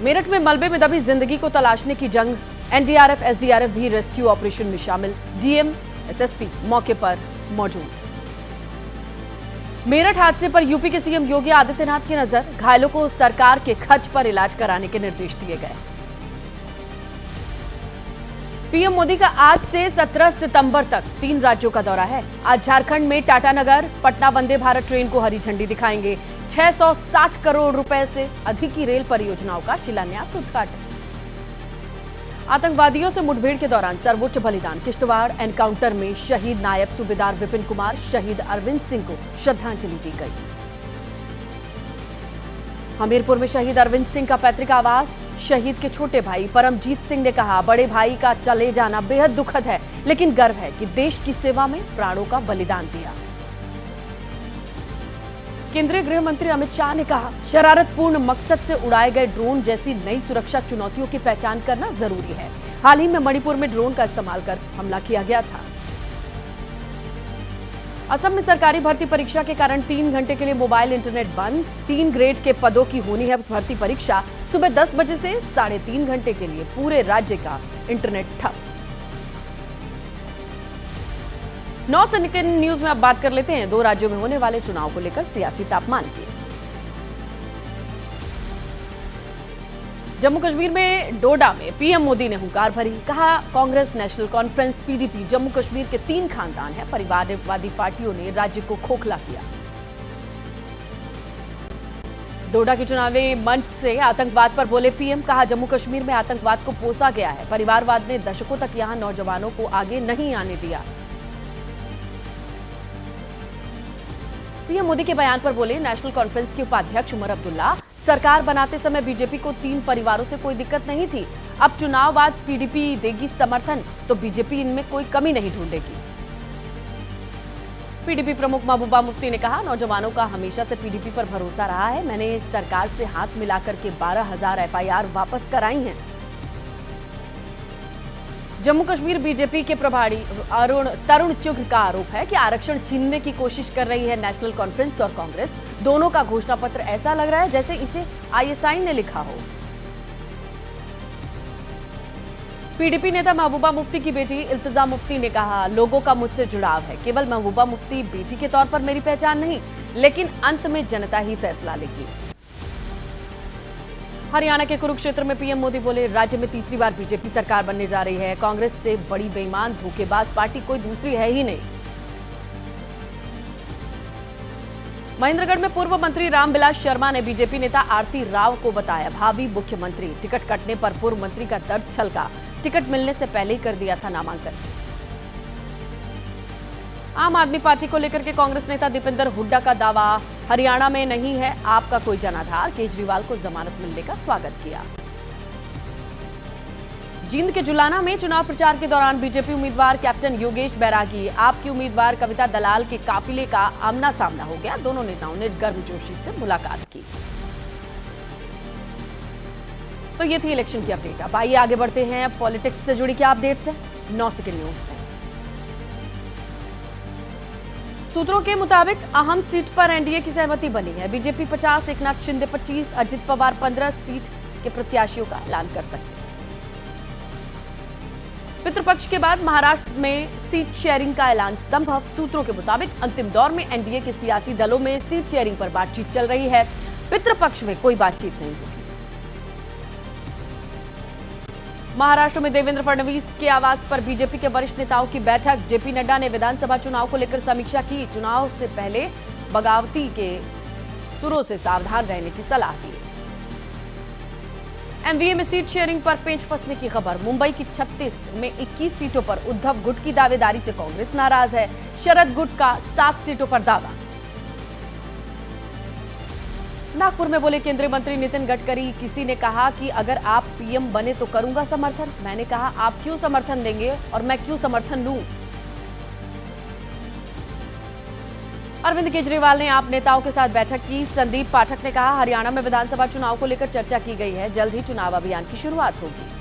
मेरठ में मलबे में दबी जिंदगी को तलाशने की जंग। एनडीआरएफ, एसडीआरएफ भी रेस्क्यू ऑपरेशन में शामिल। डीएम, एसएसपी मौके पर मौजूद। मेरठ हादसे पर यूपी के सीएम योगी आदित्यनाथ की नजर। घायलों को सरकार के खर्च पर इलाज कराने के निर्देश दिए गए। पीएम मोदी का आज से 17 सितंबर तक 3 राज्यों का दौरा है। आज झारखंड में टाटानगर पटना वंदे भारत ट्रेन को हरी झंडी दिखाएंगे। 660 करोड़ रुपए से अधिक की रेल परियोजनाओं का शिलान्यास, उद्घाटन। आतंकवादियों से मुठभेड़ के दौरान सर्वोच्च बलिदान। किश्तवाड़ एनकाउंटर में शहीद नायब सूबेदार विपिन कुमार, शहीद अरविंद सिंह को श्रद्धांजलि दी गई। हमीरपुर में शहीद अरविंद सिंह का पैतृक आवास। शहीद के छोटे भाई परमजीत सिंह ने कहा, बड़े भाई का चले जाना बेहद दुखद है, लेकिन गर्व है कि देश की सेवा में प्राणों का बलिदान दिया। केंद्रीय गृह मंत्री अमित शाह ने कहा, शरारतपूर्ण मकसद से उड़ाए गए ड्रोन जैसी नई सुरक्षा चुनौतियों की पहचान करना जरूरी है। हाल ही में मणिपुर में ड्रोन का इस्तेमाल कर हमला किया गया था। असम में सरकारी भर्ती परीक्षा के कारण 3 घंटे के लिए मोबाइल इंटरनेट बंद। 3 ग्रेड के पदों की होनी है भर्ती परीक्षा। सुबह 10 बजे से 3.5 घंटे के लिए पूरे राज्य का इंटरनेट ठप। 9 सेकंड न्यूज में अब बात कर लेते हैं 2 राज्यों में होने वाले चुनाव को लेकर सियासी तापमान की। जम्मू कश्मीर में डोडा में पीएम मोदी ने हुंकार भरी। कहा, Congress, national conference, PDP, Jammu Kashmir के 3 खानदान हैं। परिवारवादी पार्टियों ने राज्य को खोखला किया। डोडा के चुनावी मंच से आतंकवाद पर बोले पीएम। कहा, जम्मू कश्मीर में आतंकवाद को पोसा गया है। परिवारवाद ने दशकों तक यहां नौजवानों को आगे नहीं आने दिया। पीएम मोदी के बयान पर बोले नेशनल कॉन्फ्रेंस के उपाध्यक्ष उमर अब्दुल्ला, सरकार बनाते समय बीजेपी को 3 परिवारों से कोई दिक्कत नहीं थी। अब चुनाव बाद पीडीपी देगी समर्थन तो बीजेपी इनमें कोई कमी नहीं ढूंढेगी। पीडीपी प्रमुख महबूबा मुफ्ती ने कहा, नौजवानों का हमेशा से पीडीपी पर भरोसा रहा है। मैंने सरकार से हाथ मिलाकर के 12,000 एफआईआर वापस कराई हैं। जम्मू कश्मीर बीजेपी के प्रभारी तरुण चुघ का आरोप है कि आरक्षण छीनने की कोशिश कर रही है नेशनल कॉन्फ्रेंस और कांग्रेस। दोनों का घोषणा पत्र ऐसा लग रहा है जैसे इसे आईएसआई ने लिखा हो। पीडीपी नेता महबूबा मुफ्ती की बेटी इल्तिजा मुफ्ती ने कहा, लोगों का मुझसे जुड़ाव है। केवल महबूबा मुफ्ती बेटी के तौर पर मेरी पहचान नहीं, लेकिन अंत में जनता ही फैसला लेगी। हरियाणा के कुरुक्षेत्र में पीएम मोदी बोले, राज्य में तीसरी बार बीजेपी सरकार बनने जा रही है। कांग्रेस से बड़ी बेईमान धोखेबाज पार्टी कोई दूसरी है ही नहीं। महेंद्रगढ़ में पूर्व मंत्री रामविलास शर्मा ने बीजेपी नेता आरती राव को बताया भावी मुख्यमंत्री। टिकट कटने पर पूर्व मंत्री का दर्द छलका। टिकट मिलने से पहले ही कर दिया था नामांकन। आम आदमी पार्टी को लेकर के कांग्रेस नेता दीपेंद्र हुड्डा का दावा, हरियाणा में नहीं है आपका कोई जनाधार। केजरीवाल को जमानत मिलने का स्वागत किया। जींद के जुलाना में चुनाव प्रचार के दौरान बीजेपी उम्मीदवार कैप्टन योगेश बैरागी, आपकी उम्मीदवार कविता दलाल के काफिले का आमना सामना हो गया। दोनों नेताओं ने गर्मजोशी से मुलाकात की। तो ये थी इलेक्शन की अपडेट। अब आइए आगे बढ़ते हैं पॉलिटिक्स से जुड़ी क्या अपडेट से 9 सेकंड न्यूज में। सूत्रों के मुताबिक अहम सीट पर एनडीए की सहमति बनी है। बीजेपी 50, एकनाथ शिंदे 25, अजित पवार 15 सीट के प्रत्याशियों का ऐलान कर सकते हैं। पितृपक्ष के बाद महाराष्ट्र में सीट शेयरिंग का ऐलान संभव। सूत्रों के मुताबिक अंतिम दौर में एनडीए के सियासी दलों में सीट शेयरिंग पर बातचीत चल रही है। पितृपक्ष में कोई बातचीत नहीं होगी। महाराष्ट्र में देवेंद्र फडणवीस के आवास पर बीजेपी के वरिष्ठ नेताओं की बैठक। जेपी नड्डा ने विधानसभा चुनाव को लेकर समीक्षा की। चुनाव से पहले बगावती के सुरों से सावधान रहने की सलाह दी। एमवीए में सीट शेयरिंग पर पेंच फंसने की खबर। मुंबई की 36 में 21 सीटों पर उद्धव गुट की दावेदारी से कांग्रेस नाराज है। शरद गुट का 7 सीटों पर दावा। नागपुर में बोले केंद्रीय मंत्री नितिन गडकरी, किसी ने कहा कि अगर आप पीएम बने तो करूंगा समर्थन। मैंने कहा, आप क्यों समर्थन देंगे और मैं क्यों समर्थन लूं। अरविंद केजरीवाल ने आप नेताओं के साथ बैठक की। संदीप पाठक ने कहा, हरियाणा में विधानसभा चुनाव को लेकर चर्चा की गई है। जल्द ही चुनाव अभियान की शुरुआत होगी।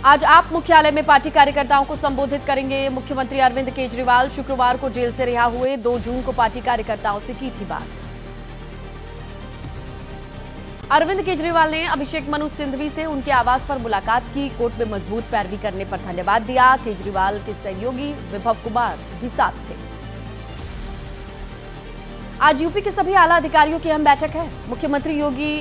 आज आप मुख्यालय में पार्टी कार्यकर्ताओं को संबोधित करेंगे मुख्यमंत्री अरविंद केजरीवाल। शुक्रवार को जेल से रिहा हुए 2 जून को पार्टी कार्यकर्ताओं से की थी बात। अरविंद केजरीवाल ने अभिषेक मनु सिंघवी से उनके आवास पर मुलाकात की। कोर्ट में मजबूत पैरवी करने पर धन्यवाद दिया। केजरीवाल के सहयोगी विभव कुमार भी साथ थे। आज यूपी के सभी आला अधिकारियों की अहम बैठक है। मुख्यमंत्री योगी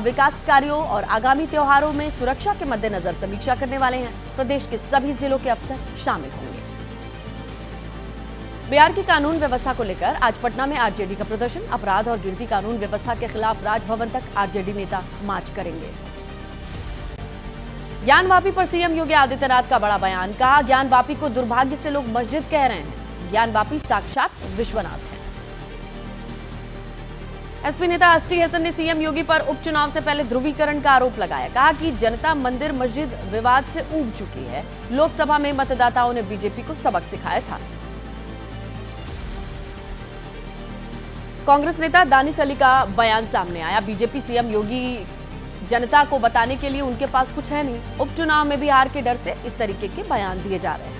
विकास कार्यों और आगामी त्योहारों में सुरक्षा के मद्देनजर समीक्षा करने वाले हैं। प्रदेश के सभी जिलों के अफसर शामिल होंगे। बिहार की कानून व्यवस्था को लेकर आज पटना में आरजेडी का प्रदर्शन। अपराध और गिरती कानून व्यवस्था के खिलाफ राजभवन तक आरजेडी नेता मार्च करेंगे। ज्ञानवापी पर सीएम योगी आदित्यनाथ का बड़ा बयान। कहा, ज्ञानवापी को दुर्भाग्य से लोग मस्जिद कह रहे हैं। ज्ञानवापी साक्षात विश्वनाथ है। एसपी नेता एसटी हसन ने सीएम योगी पर उपचुनाव से पहले ध्रुवीकरण का आरोप लगाया। कहा कि जनता मंदिर मस्जिद विवाद से ऊब चुकी है। लोकसभा में मतदाताओं ने बीजेपी को सबक सिखाया था। कांग्रेस नेता दानिश अली का बयान सामने आया। बीजेपी सीएम योगी जनता को बताने के लिए उनके पास कुछ है नहीं। उपचुनाव में भी हार के डर से इस तरीके के बयान दिए जा रहे हैं।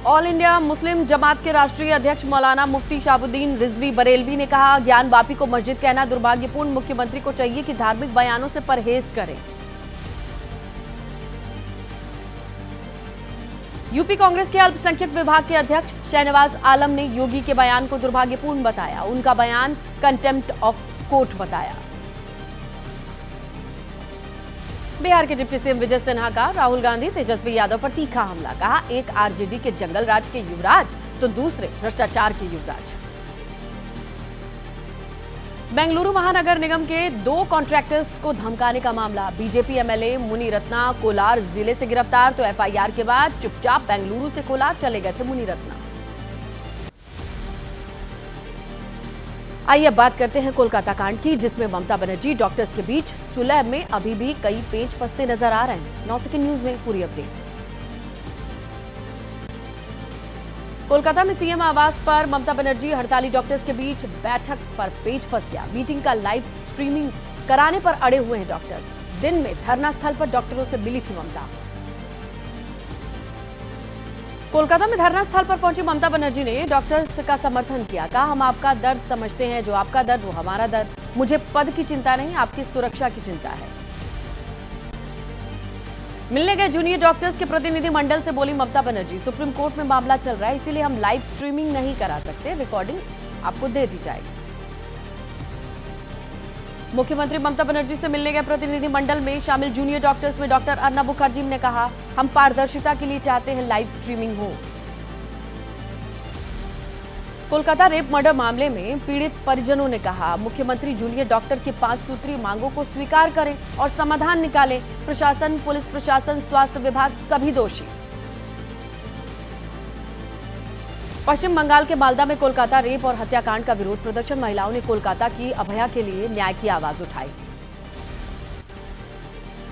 ऑल इंडिया मुस्लिम जमात के राष्ट्रीय अध्यक्ष मौलाना मुफ्ती शहाबुद्दीन रिजवी बरेलवी ने कहा, ज्ञानवापी को मस्जिद कहना दुर्भाग्यपूर्ण। मुख्यमंत्री को चाहिए कि धार्मिक बयानों से परहेज करें। यूपी कांग्रेस के अल्पसंख्यक विभाग के अध्यक्ष शहनवाज आलम ने योगी के बयान को दुर्भाग्यपूर्ण बताया। उनका बयान कंटेम्प्ट ऑफ कोर्ट बताया। बिहार के डिप्टी सीएम विजय सिन्हा का राहुल गांधी तेजस्वी यादव पर तीखा हमला। कहा, एक आरजेडी के जंगल राज के युवराज तो दूसरे भ्रष्टाचार के युवराज। बेंगलुरु महानगर निगम के 2 कॉन्ट्रैक्टर्स को धमकाने का मामला। बीजेपी एमएलए मुनिरत्ना कोलार जिले से गिरफ्तार तो एफआईआर के बाद चुपचाप बेंगलुरु से कोलार चले गए थे मुनिरत्ना। आइए अब बात करते हैं कोलकाता कांड की, जिसमें ममता बनर्जी डॉक्टर्स के बीच सुलह में अभी भी कई पेच फंसते नजर आ रहे हैं। 9 सेकंड न्यूज में पूरी अपडेट। कोलकाता में सीएम आवास पर ममता बनर्जी हड़ताली डॉक्टर्स के बीच बैठक पर पेच फंस गया। मीटिंग का लाइव स्ट्रीमिंग कराने पर अड़े हुए हैं डॉक्टर। दिन में धरना स्थल पर डॉक्टरों से मिली थी ममता। कोलकाता में धरना स्थल पर पहुंची ममता बनर्जी ने डॉक्टर्स का समर्थन किया। कहा, हम आपका दर्द समझते हैं, जो आपका दर्द वो हमारा दर्द। मुझे पद की चिंता नहीं, आपकी सुरक्षा की चिंता है। मिलने गए जूनियर डॉक्टर्स के प्रतिनिधि मंडल से बोली ममता बनर्जी, सुप्रीम कोर्ट में मामला चल रहा है, इसीलिए हम लाइव स्ट्रीमिंग नहीं करा सकते। रिकॉर्डिंग आपको दे दी जाएगी। मुख्यमंत्री ममता बनर्जी से मिलने गए प्रतिनिधि मंडल में शामिल जूनियर डॉक्टर्स में डॉक्टर अर्नब मुखर्जी ने कहा, हम पारदर्शिता के लिए चाहते हैं लाइव स्ट्रीमिंग हो। कोलकाता रेप मर्डर मामले में पीड़ित परिजनों ने कहा, मुख्यमंत्री जूनियर डॉक्टर की 5 सूत्रीय मांगों को स्वीकार करें और समाधान निकालें। प्रशासन, पुलिस प्रशासन, स्वास्थ्य विभाग सभी दोषी। पश्चिम बंगाल के मालदा में कोलकाता रेप और हत्याकांड का विरोध प्रदर्शन। महिलाओं ने कोलकाता की अभया के लिए न्याय की आवाज उठाई।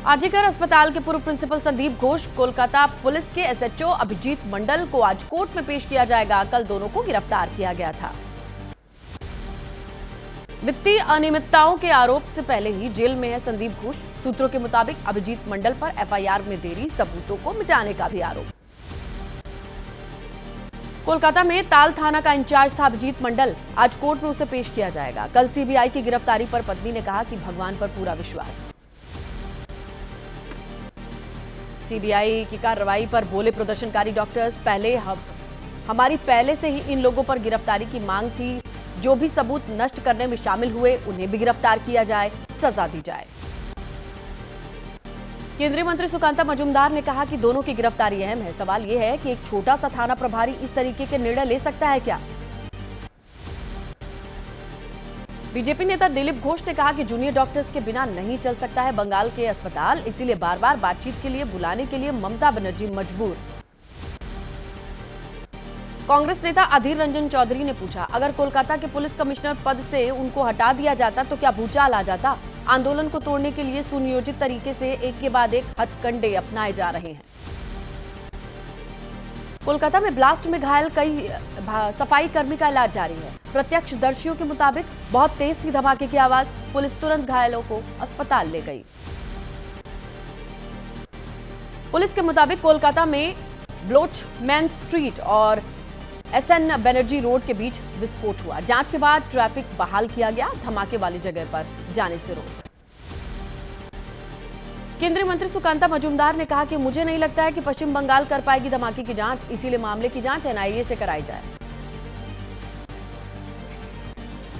आरजीकर अस्पताल के पूर्व प्रिंसिपल संदीप घोष, कोलकाता पुलिस के एसएचओ अभिजीत मंडल को आज कोर्ट में पेश किया जाएगा। कल दोनों को गिरफ्तार किया गया था। वित्तीय अनियमितताओं के आरोप से पहले ही जेल में है संदीप घोष। सूत्रों के मुताबिक अभिजीत मंडल पर एफआईआर में देरी, सबूतों को मिटाने का भी आरोप। कोलकाता में ताल थाना का इंचार्ज था अभिजीत मंडल। आज कोर्ट में उसे पेश किया जाएगा। कल सीबीआई की गिरफ्तारी पर पत्नी ने कहा कि भगवान पर पूरा विश्वास। सीबीआई की कार्रवाई पर बोले प्रदर्शनकारी डॉक्टर्स, हमारी पहले से ही इन लोगों पर गिरफ्तारी की मांग थी। जो भी सबूत नष्ट करने में शामिल हुए उन्हें भी गिरफ्तार किया जाए, सजा दी जाए। केंद्रीय मंत्री सुकांता मजूमदार ने कहा कि दोनों की गिरफ्तारी अहम है। सवाल यह है कि एक छोटा सा थाना प्रभारी इस तरीके के निर्णय ले सकता है क्या? बीजेपी नेता दिलीप घोष ने कहा कि जूनियर डॉक्टर्स के बिना नहीं चल सकता है बंगाल के अस्पताल, इसीलिए बार बार बातचीत के लिए बुलाने के लिए ममता बनर्जी मजबूर। कांग्रेस नेता अधीर रंजन चौधरी ने पूछा, अगर कोलकाता के पुलिस कमिश्नर पद से उनको हटा दिया जाता तो क्या भूचाल आ जाता? आंदोलन को तोड़ने के लिए सुनियोजित तरीके से एक के बाद एक हथकंडे अपनाए जा रहे हैं। कोलकाता में ब्लास्ट में घायल कई सफाई कर्मी का इलाज जारी है। प्रत्यक्षदर्शियों के मुताबिक बहुत तेज थी धमाके की आवाज। पुलिस तुरंत घायलों को अस्पताल ले गई। पुलिस के मुताबिक कोलकाता में ब्लोचमैन स्ट्रीट और SN बनर्जी रोड के बीच विस्फोट हुआ। जांच के बाद ट्रैफिक बहाल किया गया। धमाके वाली जगह पर जाने से रोक। केंद्रीय मंत्री सुकांता मजूमदार ने कहा कि मुझे नहीं लगता है कि पश्चिम बंगाल कर पाएगी धमाके की जांच, इसीलिए मामले की जांच NIA से कराई जाए।